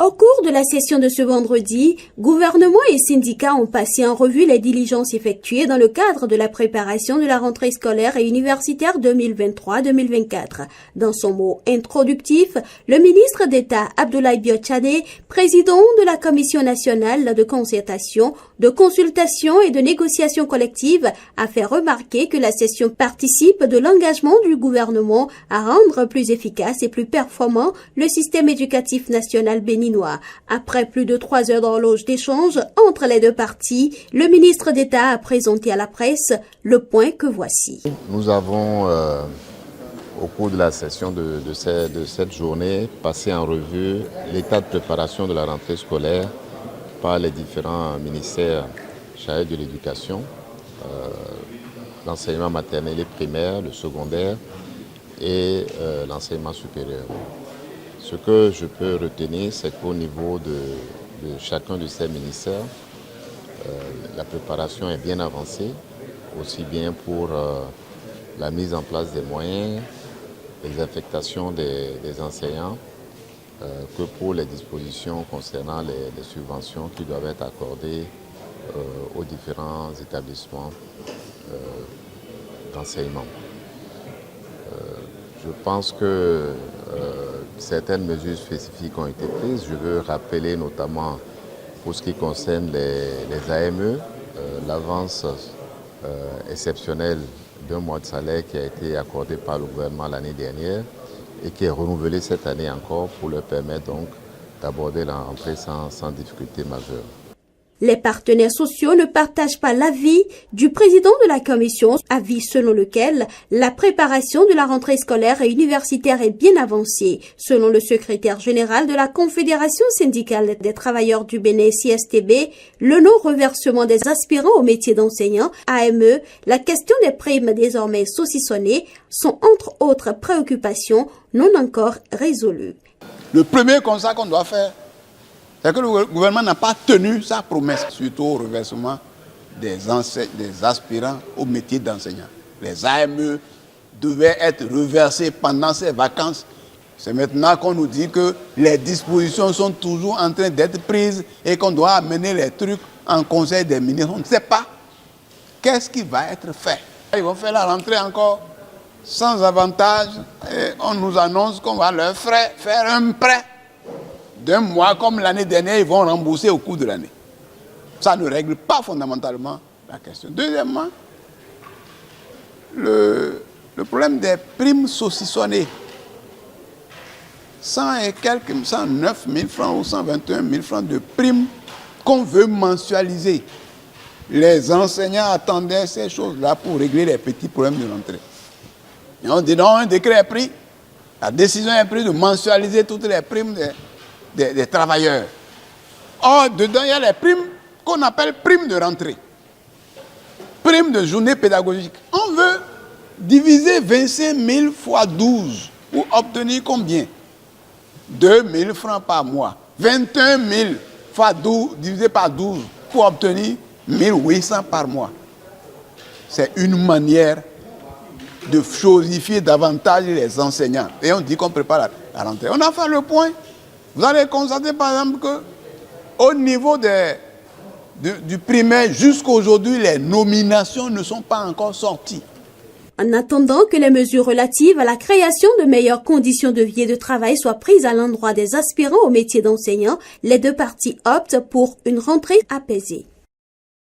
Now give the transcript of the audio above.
Au cours de la session de ce vendredi, gouvernement et syndicats ont passé en revue les diligences effectuées dans le cadre de la préparation de la rentrée scolaire et universitaire 2023-2024. Dans son mot introductif, le ministre d'État Abdoulaye Biotchadé, président de la Commission nationale de concertation, de consultation et de négociation collective, a fait remarquer que la session participe de l'engagement du gouvernement à rendre plus efficace et plus performant le système éducatif national béninois. Après plus de 3 heures d'horloge d'échange entre les deux parties, le ministre d'État a présenté à la presse le point que voici. Nous avons, au cours de la session de cette journée, passé en revue l'état de préparation de la rentrée scolaire par les différents ministères chargés de l'éducation, l'enseignement maternel et primaire, le secondaire et l'enseignement supérieur. Ce que je peux retenir, c'est qu'au niveau de chacun de ces ministères, la préparation est bien avancée, aussi bien pour la mise en place des moyens, les affectations des enseignants, que pour les dispositions concernant les subventions qui doivent être accordées aux différents établissements d'enseignement. Je pense que certaines mesures spécifiques ont été prises. Je veux rappeler notamment pour ce qui concerne les AME, l'avance exceptionnelle d'un mois de salaire qui a été accordée par le gouvernement l'année dernière et qui est renouvelée cette année encore pour leur permettre donc d'aborder la rentrée sans difficulté majeure. Les partenaires sociaux ne partagent pas l'avis du président de la commission, avis selon lequel la préparation de la rentrée scolaire et universitaire est bien avancée. Selon le secrétaire général de la Confédération syndicale des travailleurs du Bénin CSTB, le non-reversement des aspirants au métier d'enseignant, AME, la question des primes désormais saucissonnées sont entre autres préoccupations non encore résolues. Le premier constat qu'on doit faire, c'est que le gouvernement n'a pas tenu sa promesse, surtout au reversement des aspirants au métier d'enseignant. Les AME devaient être reversés pendant ces vacances. C'est maintenant qu'on nous dit que les dispositions sont toujours en train d'être prises et qu'on doit amener les trucs en conseil des ministres. On ne sait pas qu'est-ce qui va être fait. Ils vont faire la rentrée encore sans avantage et on nous annonce qu'on va leur faire un prêt d'un mois comme l'année dernière, ils vont rembourser au cours de l'année. Ça ne règle pas fondamentalement la question. Deuxièmement, le problème des primes saucissonnées. 109 000 francs ou 121 000 francs de primes qu'on veut mensualiser. Les enseignants attendaient ces choses-là pour régler les petits problèmes de rentrée. Et on dit non, un décret est pris, la décision est prise de mensualiser toutes les primes des travailleurs. Or, dedans, il y a les primes qu'on appelle primes de rentrée. Primes de journée pédagogique. On veut diviser 25 000 fois 12 pour obtenir combien? 2 000 francs par mois. 21 000 fois 12 divisé par 12 pour obtenir 1 800 par mois. C'est une manière de chosifier davantage les enseignants. Et on dit qu'on prépare la rentrée. On a fait le point. Vous allez constater par exemple qu'au niveau du primaire, jusqu'à aujourd'hui, les nominations ne sont pas encore sorties. En attendant que les mesures relatives à la création de meilleures conditions de vie et de travail soient prises à l'endroit des aspirants au métier d'enseignant, les deux parties optent pour une rentrée apaisée.